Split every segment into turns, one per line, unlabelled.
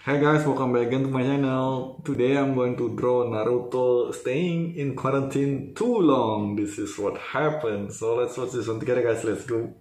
Hey guys, welcome back again to my channel. Today I'm going to draw Naruto staying in quarantine too long. This is what happened. So let's watch this one together guys, let's go.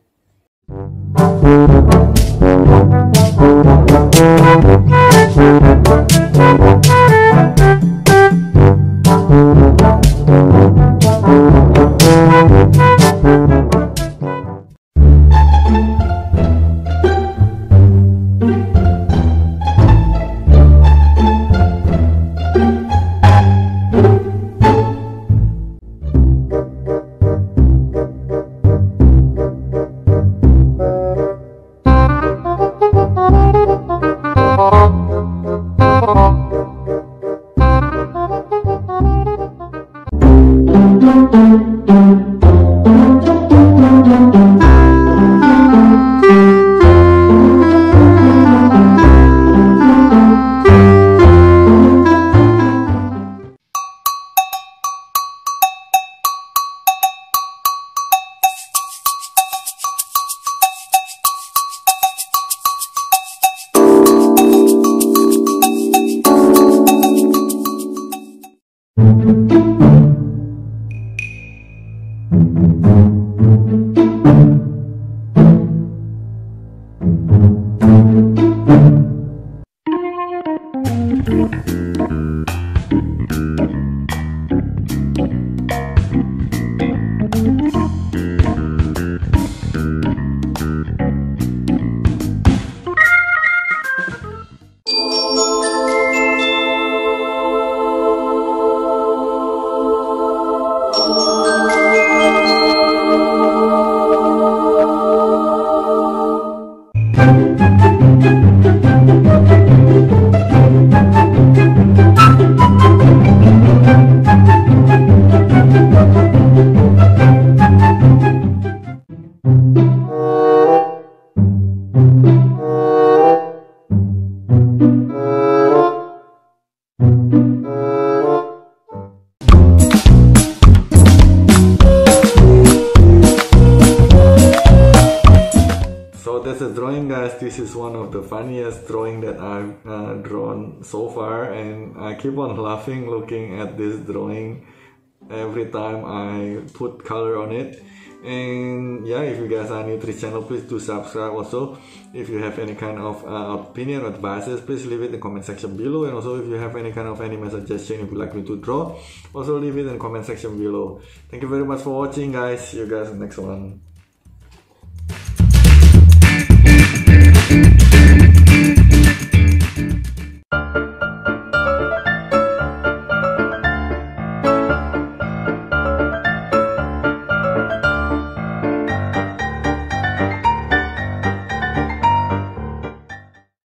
So that's the drawing guys. This is one of the funniest drawing that I've drawn so far, and I keep on laughing looking at this drawing every time I put color on it. And yeah, if you guys are new to this channel, please do subscribe. Also, if you have any kind of opinion or advices, please leave it in the comment section below. And also, if you have any kind of anime suggestion you would like me to draw, also leave it in the comment section below. Thank you very much for watching guys. See you guys in the next one.